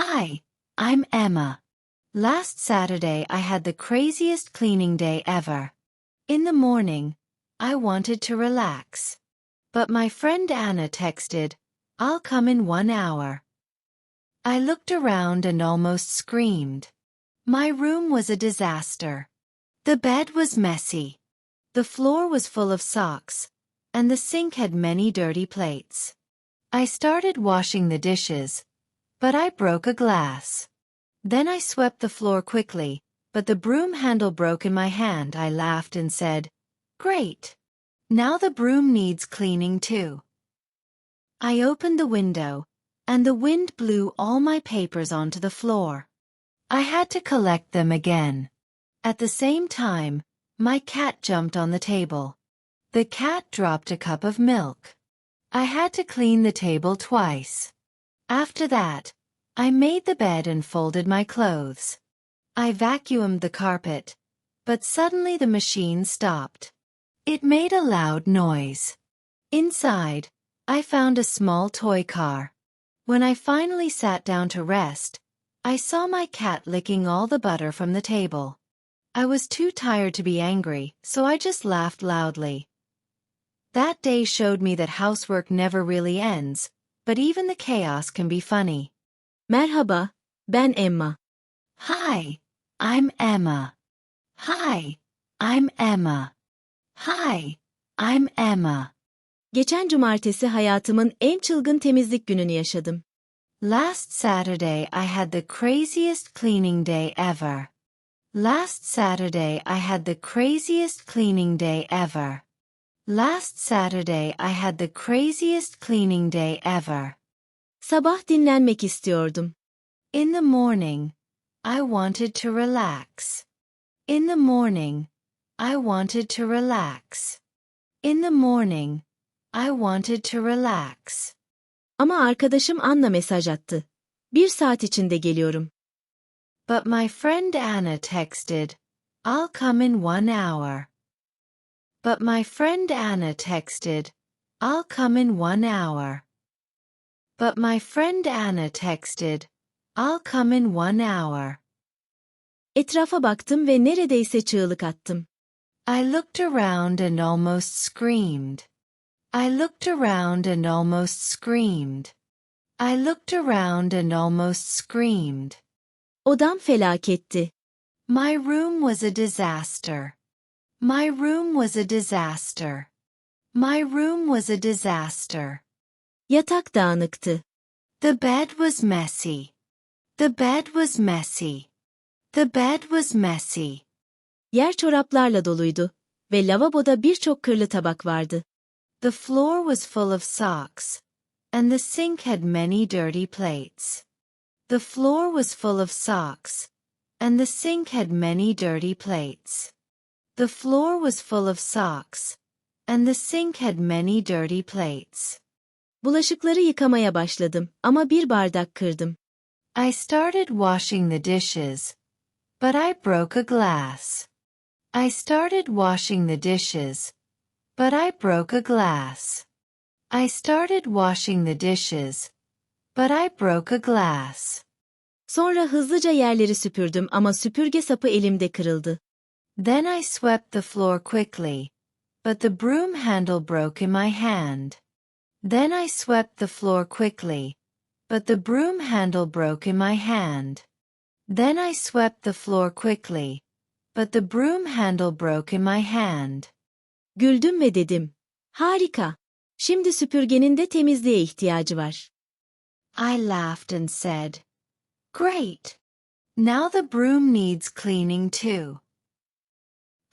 Hi, I'm Emma. Last Saturday I had the craziest cleaning day ever. In the morning, I wanted to relax. But my friend Anna texted, "I'll come in 1 hour." I looked around and almost screamed. My room was a disaster. The bed was messy. The floor was full of socks, and the sink had many dirty plates. I started washing the dishes, but I broke a glass. Then I swept the floor quickly, but the broom handle broke in my hand. I laughed and said, "Great! Now the broom needs cleaning too." I opened the window, and the wind blew all my papers onto the floor. I had to collect them again. At the same time, my cat jumped on the table. The cat dropped a cup of milk. I had to clean the table twice. After that, I made the bed and folded my clothes. I vacuumed the carpet, but suddenly the machine stopped. It made a loud noise. Inside, I found a small toy car. When I finally sat down to rest, I saw my cat licking all the butter from the table. I was too tired to be angry, so I just laughed loudly. That day showed me that housework never really ends, but even the chaos can be funny. Merhaba, ben Emma. Hi, I'm Emma. Hi, I'm Emma. Hi, I'm Emma. Geçen cumartesi hayatımın en çılgın temizlik gününü yaşadım. Last Saturday I had the craziest cleaning day ever. Last Saturday I had the craziest cleaning day ever. Last Saturday I had the craziest cleaning day ever. Sabah dinlenmek istiyordum. In the morning, I wanted to relax. In the morning, I wanted to relax. In the morning, I wanted to relax. Ama arkadaşım Anna mesaj attı. 1 saat içinde geliyorum. But my friend Anna texted, "I'll come in 1 hour." But my friend Anna texted, "I'll come in 1 hour." But my friend Anna texted, "I'll come in 1 hour." Etrafa baktım ve neredeyse çığlık attım. I looked around and almost screamed. I looked around and almost screamed. I looked around and almost screamed. Odam felaketti. My room was a disaster. My room was a disaster. My room was a disaster. Yatak dağınıktı. The bed was messy. The bed was messy. The bed was messy. Yer çoraplarla doluydu ve lavaboda birçok kırlı tabak vardı. The floor was full of socks, and the sink had many dirty plates. The floor was full of socks, and the sink had many dirty plates. The floor was full of socks, and the sink had many dirty plates. Bulaşıkları yıkamaya başladım ama bir bardak kırdım. I started washing the dishes, but I broke a glass. I started washing the dishes, but I broke a glass. I started washing the dishes, but I broke a glass. Sonra hızlıca yerleri süpürdüm ama süpürge sapı elimde kırıldı. Then I swept the floor quickly, but the broom handle broke in my hand. Then I swept the floor quickly, but the broom handle broke in my hand. Then I swept the floor quickly, but the broom handle broke in my hand. Güldüm ve dedim, "Harika. Şimdi süpürgenin de temizliğe ihtiyacı var." I laughed and said, "Great. Now the broom needs cleaning too."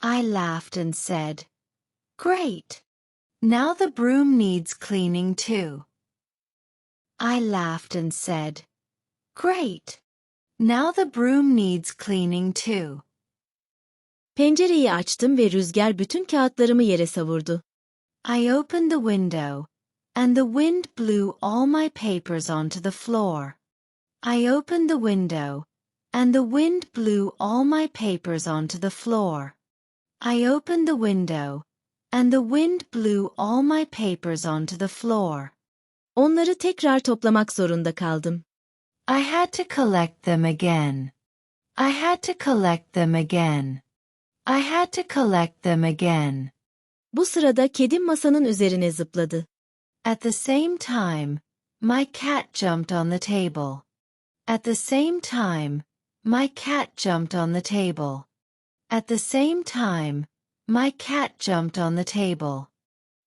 I laughed and said, "Great. Now the broom needs cleaning too." I laughed and said, "Great. Now the broom needs cleaning too." Pencereyi açtım ve rüzgar bütün kağıtlarımı yere savurdu. I opened the window, and the wind blew all my papers onto the floor. I opened the window, and the wind blew all my papers onto the floor. I opened the window, and the wind blew all my papers onto the floor. Onları tekrar toplamak zorunda kaldım. I had to collect them again. I had to collect them again. I had to collect them again. Bu sırada kedim masanın üzerine zıpladı. At the same time, my cat jumped on the table. At the same time, my cat jumped on the table. At the same time, my cat jumped on the table.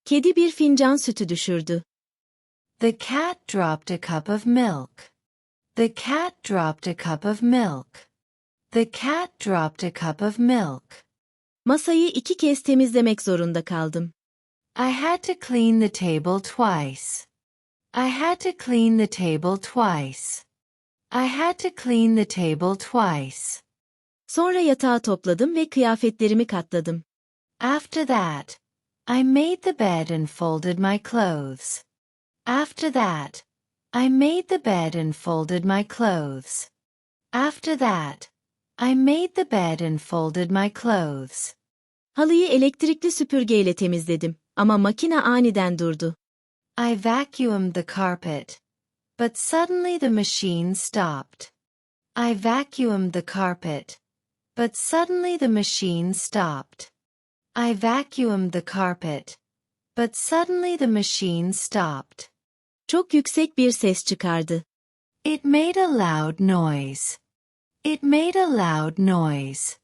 Kedi bir fincan sütü düşürdü. The cat dropped a cup of milk. The cat dropped a cup of milk. The cat dropped a cup of milk. Masayı 2 kez temizlemek zorunda kaldım. I had to clean the table twice. I had to clean the table twice. I had to clean the table twice. Sonra yatağı topladım ve kıyafetlerimi katladım. After that, I made the bed and folded my clothes. After that, I made the bed and folded my clothes. After that, I made the bed and folded my clothes. Halıyı elektrikli süpürgeyle temizledim ama makine aniden durdu. I vacuumed the carpet, but suddenly the machine stopped. I vacuumed the carpet, but suddenly the machine stopped. I vacuumed the carpet, but suddenly the machine stopped. Çok yüksek bir ses çıkardı. It made a loud noise. It made a loud noise.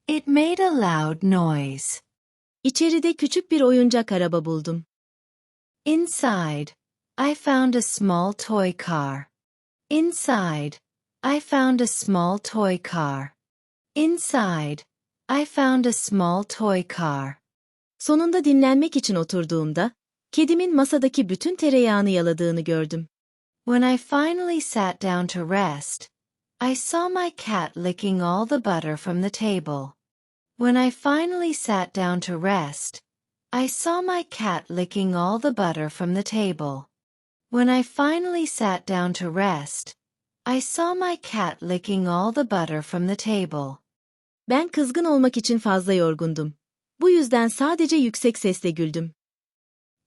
It made a loud noise. İçeride küçük bir oyuncak araba buldum. Inside, I found a small toy car. Inside, I found a small toy car. Inside, I found a small toy car. Sonunda dinlenmek için oturduğumda, kedimin masadaki bütün tereyağını yaladığını gördüm. When I finally sat down to rest, I saw my cat licking all the butter from the table. When I finally sat down to rest, I saw my cat licking all the butter from the table. When I finally sat down to rest, I saw my cat licking all the butter from the table. Ben kızgın olmak için fazla yorgundum. Bu yüzden sadece yüksek sesle güldüm.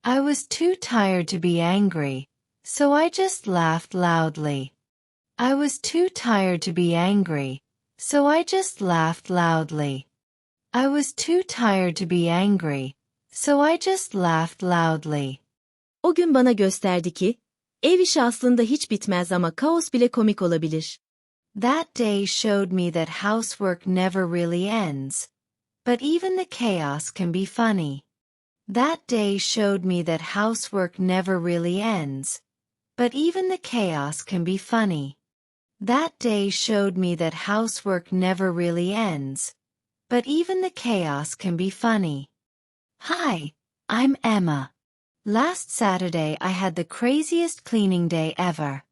I was too tired to be angry, so I just laughed loudly. I was too tired to be angry, so I just laughed loudly. I was too tired to be angry, so I just laughed loudly. O gün bana gösterdi ki, ev işi aslında hiç bitmez ama kaos bile komik olabilir. That day showed me that housework never really ends, but even the chaos can be funny. That day showed me that housework never really ends, but even the chaos can be funny. That day showed me that housework never really ends, but even the chaos can be funny. Hi, I'm Emma. Last Saturday I had the craziest cleaning day ever.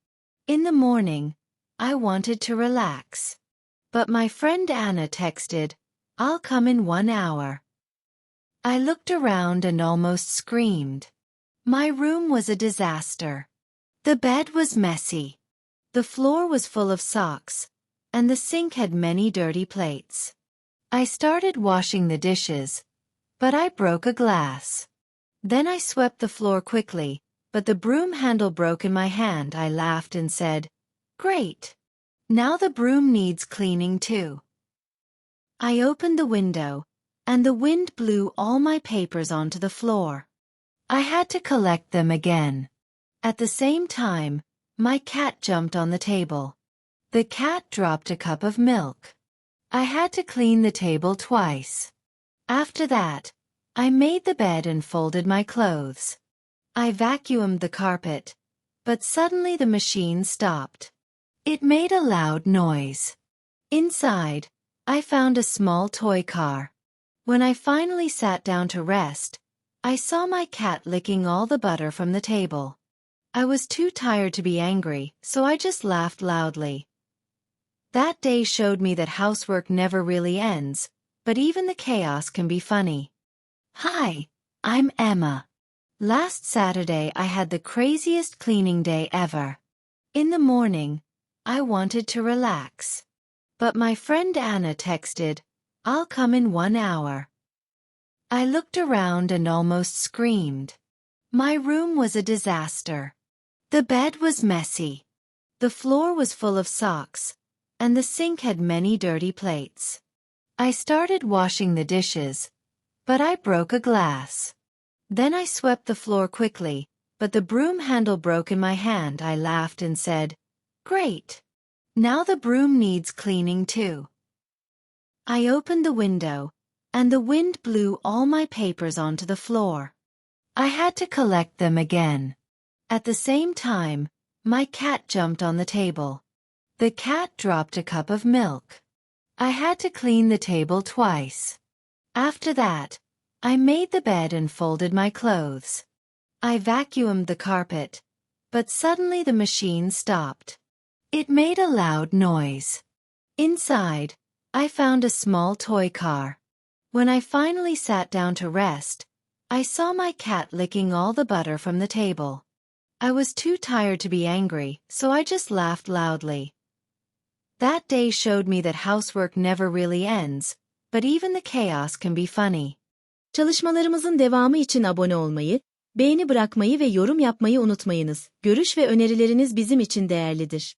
In the morning, I wanted to relax. But my friend Anna texted, "I'll come in 1 hour." I looked around and almost screamed. My room was a disaster. The bed was messy. The floor was full of socks, and the sink had many dirty plates. I started washing the dishes, but I broke a glass. Then I swept the floor quickly, but the broom handle broke in my hand. I laughed and said, "Great. Now the broom needs cleaning too." I opened the window, and the wind blew all my papers onto the floor. I had to collect them again. At the same time, my cat jumped on the table. The cat dropped a cup of milk. I had to clean the table twice. After that, I made the bed and folded my clothes. I vacuumed the carpet, but suddenly the machine stopped. It made a loud noise. Inside, I found a small toy car. When I finally sat down to rest, I saw my cat licking all the butter from the table. I was too tired to be angry, so I just laughed loudly. That day showed me that housework never really ends, but even the chaos can be funny. Hi, I'm Emma. Last Saturday I had the craziest cleaning day ever. In the morning, I wanted to relax. But my friend Anna texted, "I'll come in 1 hour." I looked around and almost screamed. My room was a disaster. The bed was messy. The floor was full of socks, and the sink had many dirty plates. I started washing the dishes, but I broke a glass. Then I swept the floor quickly, but the broom handle broke in my hand. I laughed and said, "Great! Now the broom needs cleaning too." I opened the window, and the wind blew all my papers onto the floor. I had to collect them again. At the same time, my cat jumped on the table. The cat dropped a cup of milk. I had to clean the table twice. After that, I made the bed and folded my clothes. I vacuumed the carpet, but suddenly the machine stopped. It made a loud noise. Inside, I found a small toy car. When I finally sat down to rest, I saw my cat licking all the butter from the table. I was too tired to be angry, so I just laughed loudly. That day showed me that housework never really ends, but even the chaos can be funny. Çalışmalarımızın devamı için abone olmayı, beğeni bırakmayı ve yorum yapmayı unutmayınız. Görüş ve önerileriniz bizim için değerlidir.